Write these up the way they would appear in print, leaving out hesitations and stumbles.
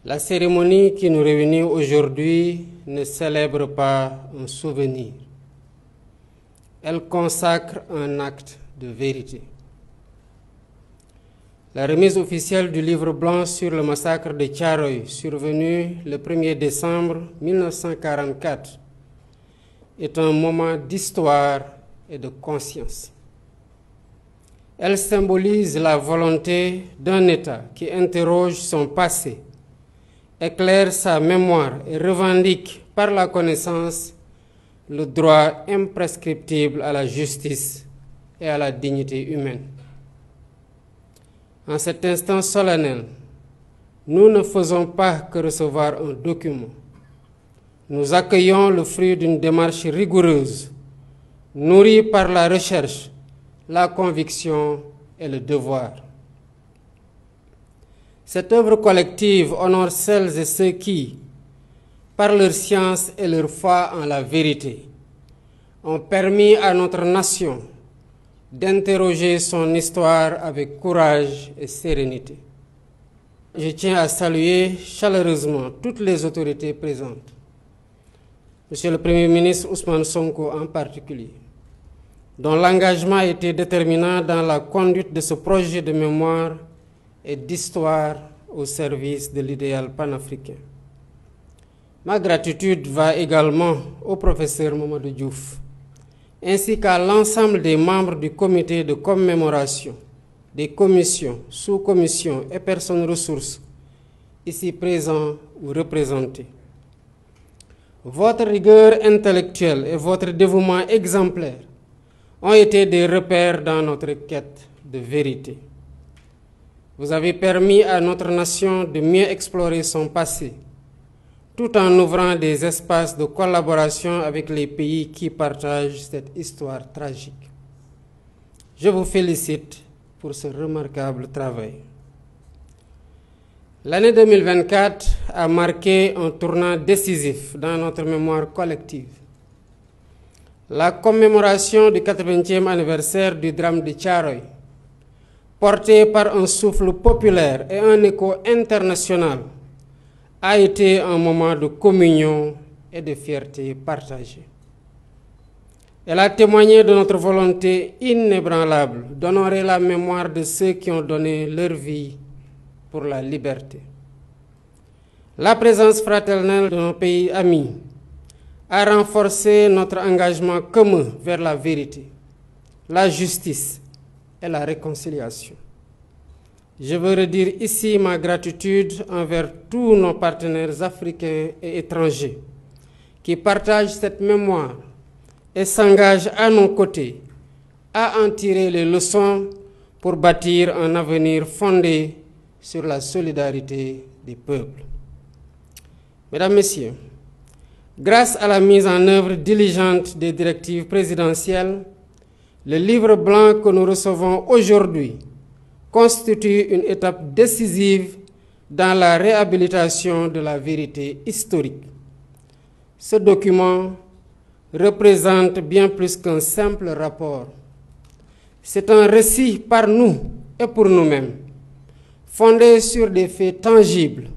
La cérémonie qui nous réunit aujourd'hui ne célèbre pas un souvenir. Elle consacre un acte de vérité. La remise officielle du livre blanc sur le massacre de Thiaroye, survenu le 1er décembre 1944, est un moment d'histoire et de conscience. Elle symbolise la volonté d'un État qui interroge son passé, éclaire sa mémoire et revendique par la connaissance le droit imprescriptible à la justice et à la dignité humaine. En cet instant solennel, nous ne faisons pas que recevoir un document. Nous accueillons le fruit d'une démarche rigoureuse, nourrie par la recherche, la conviction et le devoir. Cette œuvre collective honore celles et ceux qui, par leur science et leur foi en la vérité, ont permis à notre nation d'interroger son histoire avec courage et sérénité. Je tiens à saluer chaleureusement toutes les autorités présentes, Monsieur le Premier ministre Ousmane Sonko en particulier, dont l'engagement a été déterminant dans la conduite de ce projet de mémoire et d'histoire au service de l'idéal panafricain. Ma gratitude va également au professeur Mamadou Diouf, ainsi qu'à l'ensemble des membres du comité de commémoration, des commissions, sous-commissions et personnes ressources, ici présents ou représentés. Votre rigueur intellectuelle et votre dévouement exemplaire ont été des repères dans notre quête de vérité. Vous avez permis à notre nation de mieux explorer son passé, tout en ouvrant des espaces de collaboration avec les pays qui partagent cette histoire tragique. Je vous félicite pour ce remarquable travail. L'année 2024 a marqué un tournant décisif dans notre mémoire collective. La commémoration du 80e anniversaire du drame de Thiaroye, portée par un souffle populaire et un écho international, a été un moment de communion et de fierté partagée. Elle a témoigné de notre volonté inébranlable d'honorer la mémoire de ceux qui ont donné leur vie pour la liberté. La présence fraternelle de nos pays amis a renforcé notre engagement commun vers la vérité, la justice et la réconciliation. Je veux redire ici ma gratitude envers tous nos partenaires africains et étrangers qui partagent cette mémoire et s'engagent à nos côtés à en tirer les leçons pour bâtir un avenir fondé sur la solidarité des peuples. Mesdames, Messieurs, grâce à la mise en œuvre diligente des directives présidentielles, le livre blanc que nous recevons aujourd'hui constitue une étape décisive dans la réhabilitation de la vérité historique. Ce document représente bien plus qu'un simple rapport. C'est un récit par nous et pour nous-mêmes, fondé sur des faits tangibles,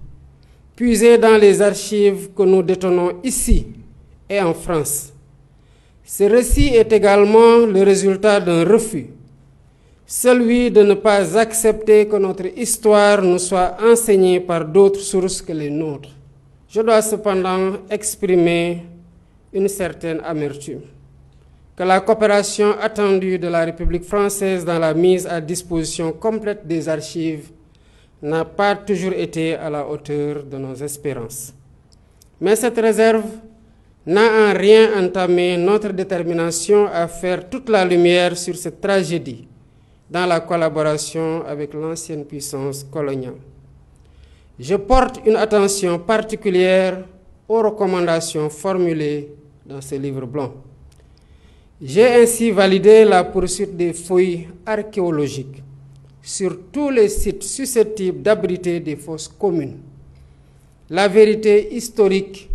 puisés dans les archives que nous détenons ici et en France. Ce récit est également le résultat d'un refus, celui de ne pas accepter que notre histoire nous soit enseignée par d'autres sources que les nôtres. Je dois cependant exprimer une certaine amertume que la coopération attendue de la République française dans la mise à disposition complète des archives n'a pas toujours été à la hauteur de nos espérances. Mais cette réserve n'a en rien entamé notre détermination à faire toute la lumière sur cette tragédie dans la collaboration avec l'ancienne puissance coloniale. Je porte une attention particulière aux recommandations formulées dans ce livre blanc. J'ai ainsi validé la poursuite des fouilles archéologiques sur tous les sites susceptibles d'abriter des fosses communes. La vérité historique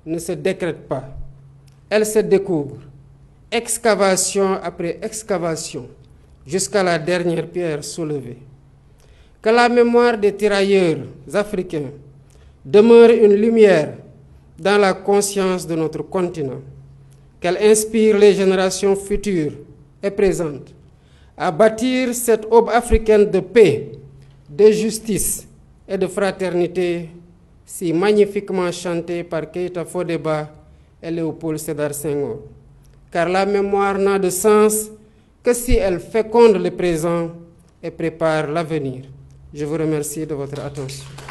ne se décrète pas, elle se découvre, excavation après excavation, jusqu'à la dernière pierre soulevée. Que la mémoire des tirailleurs africains demeure une lumière dans la conscience de notre continent, qu'elle inspire les générations futures et présentes à bâtir cette aube africaine de paix, de justice et de fraternité si magnifiquement chantée par Keïta Fodéba et Léopold Sédar Senghor. Car la mémoire n'a de sens que si elle féconde le présent et prépare l'avenir. Je vous remercie de votre attention.